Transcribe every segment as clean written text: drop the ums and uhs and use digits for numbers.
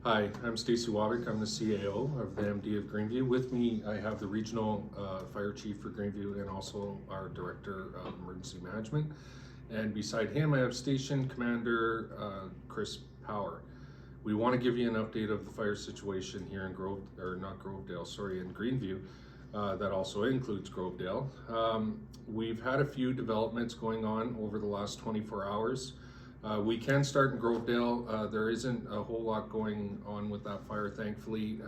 Hi, I'm Stacey Wabick. I'm the CAO of the MD of Greenview. With me, I have the Regional Fire Chief for Greenview and also our Director of Emergency Management. And beside him, I have Station Commander Chris Power. We want to give you an update of the fire situation here in in Greenview. That also includes Grovedale. We've had a few developments going on over the last 24 hours. We can start in Grovedale. There isn't a whole lot going on with that fire, thankfully.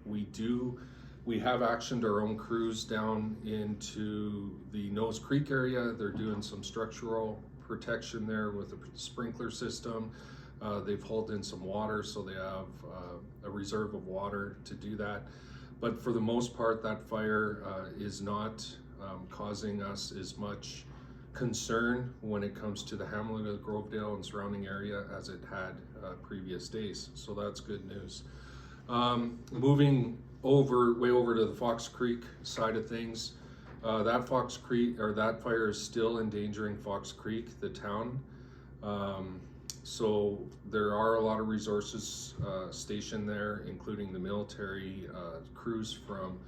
We have actioned our own crews down into the Nose Creek area. They're doing some structural protection there with a sprinkler system. They've hauled in some water, so they have a reserve of water to do that. But for the most part, that fire is not causing us as much concern when it comes to the hamlet of Grovedale and surrounding area as it had previous days. So that's good news. Moving way over to the Fox Creek side of things, that fire is still endangering Fox Creek, the town. So there are a lot of resources stationed there, including the military crews from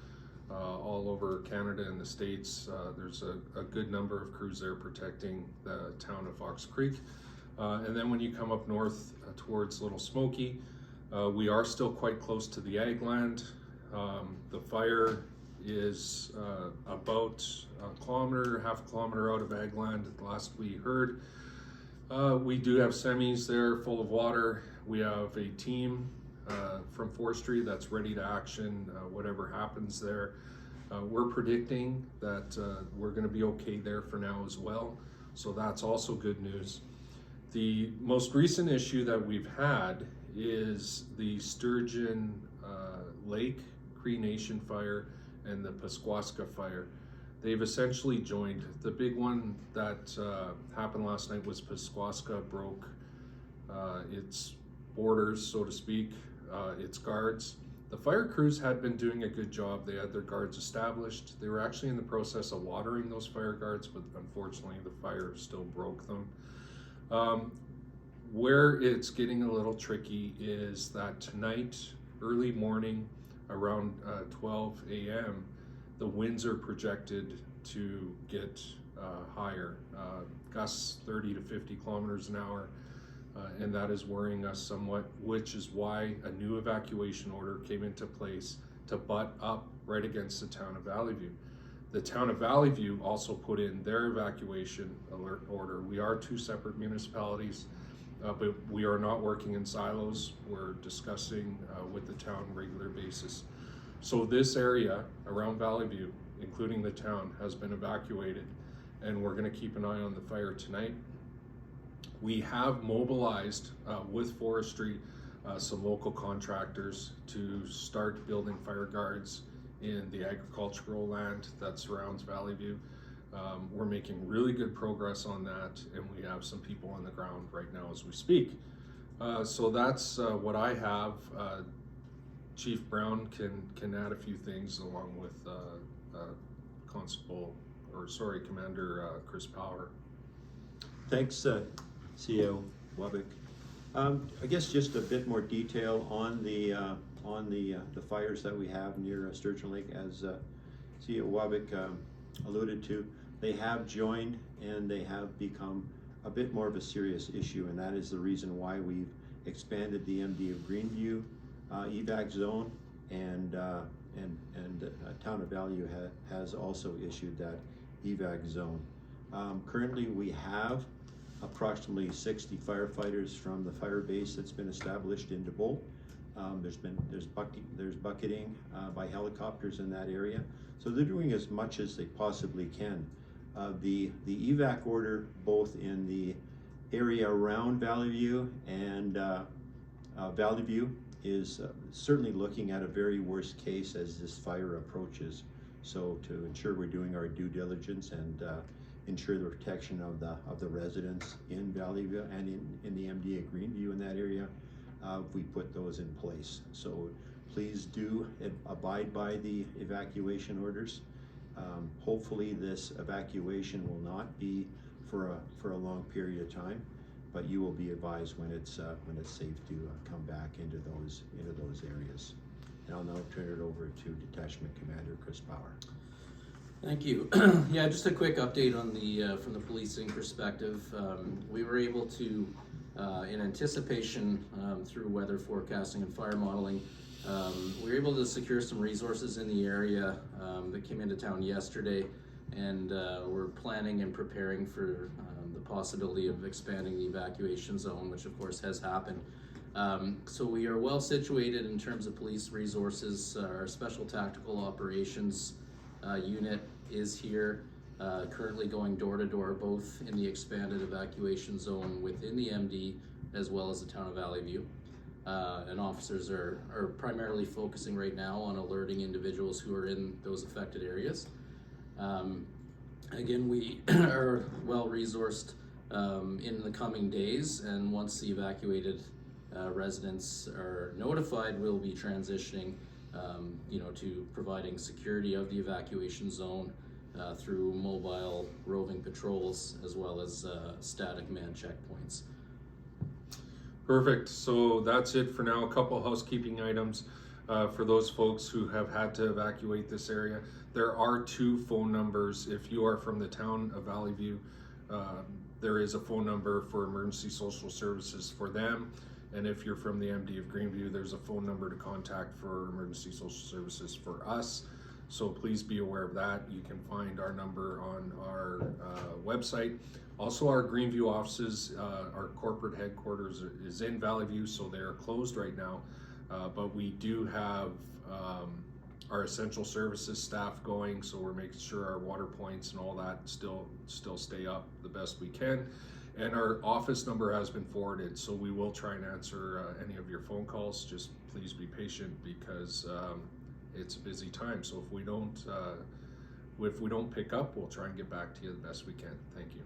all over Canada and the States. There's a good number of crews there protecting the town of Fox Creek. And then when you come up north towards Little Smoky, we are still quite close to the ag land. The fire is about half a kilometer out of ag land, last we heard. We do have semis there full of water. We have a team from forestry that's ready to action whatever happens there. We're predicting that we're going to be okay there for now as well, so that's also good news. The most recent issue that we've had is the Sturgeon Lake Cree Nation fire and the Pasquasca fire. They've essentially joined. The big one that happened last night was Pasquasca broke its borders, so to speak, its guards. The fire crews had been doing a good job. They had their guards established. They were actually in the process of watering those fire guards, but unfortunately the fire still broke them. Where it's getting a little tricky is that tonight, early morning, around 12 a.m., the winds are projected to get higher, gusts 30 to 50 kilometers an hour. And that is worrying us somewhat, which is why a new evacuation order came into place to butt up right against the town of Valley View. The town of Valley View also put in their evacuation alert order. We are two separate municipalities, but we are not working in silos. We're discussing with the town on a regular basis. So this area around Valley View, including the town, has been evacuated, and we're going to keep an eye on the fire tonight. We have mobilized with forestry some local contractors to start building fire guards in the agricultural land that surrounds Valley View. We're making really good progress on that, and we have some people on the ground right now as we speak. So that's what I have. Chief Brown can add a few things along with Commander Chris Power. Thanks, CEO Wabick. I guess just a bit more detail on the fires that we have near Sturgeon Lake, as CEO Wabick alluded to. They have joined and they have become a bit more of a serious issue, and that is the reason why we've expanded the MD of Greenview evac zone, and Town of Valley View has also issued that evac zone. Currently we have approximately 60 firefighters from the fire base that's been established in DeBolt. There's bucketing by helicopters in that area, so they're doing as much as they possibly can. The evac order, both in the area around Valley View and Valley View, is certainly looking at a very worst case as this fire approaches. So to ensure we're doing our due diligence and ensure the protection of the residents in Valley View and in the MD at Greenview in that area, we put those in place. So please do abide by the evacuation orders. Hopefully this evacuation will not be for a long period of time, but you will be advised when it's safe to come back into those areas. And I'll now turn it over to Detachment Commander Chris Bauer. Thank you. Yeah, just a quick update on the from the policing perspective. We were able to, in anticipation through weather forecasting and fire modeling, we were able to secure some resources in the area that came into town yesterday, and we're planning and preparing for the possibility of expanding the evacuation zone, which of course has happened. So we are well situated in terms of police resources. Our Special Tactical Operations unit is here, currently going door to door, both in the expanded evacuation zone within the MD as well as the town of Valley View. And officers are primarily focusing right now on alerting individuals who are in those affected areas. Again, we are well resourced in the coming days, and once the evacuated residents are notified, we'll be transitioning to providing security of the evacuation zone through mobile roving patrols as well as static man checkpoints. Perfect. So that's it for now. A couple housekeeping items for those folks who have had to evacuate this area. There are 2 phone numbers. If you are from the town of Valley View, there is a phone number for emergency social services for them. And if you're from the MD of Greenview, there's a phone number to contact for emergency social services for us. So please be aware of that. You can find our number on our website. Also, our Greenview offices, our corporate headquarters is in Valley View, so they are closed right now. But we do have our essential services staff going, so we're making sure our water points and all that still stay up the best we can. And our office number has been forwarded, so we will try and answer any of your phone calls. Just please be patient, because it's a busy time. So if we don't pick up, we'll try and get back to you the best we can. Thank you.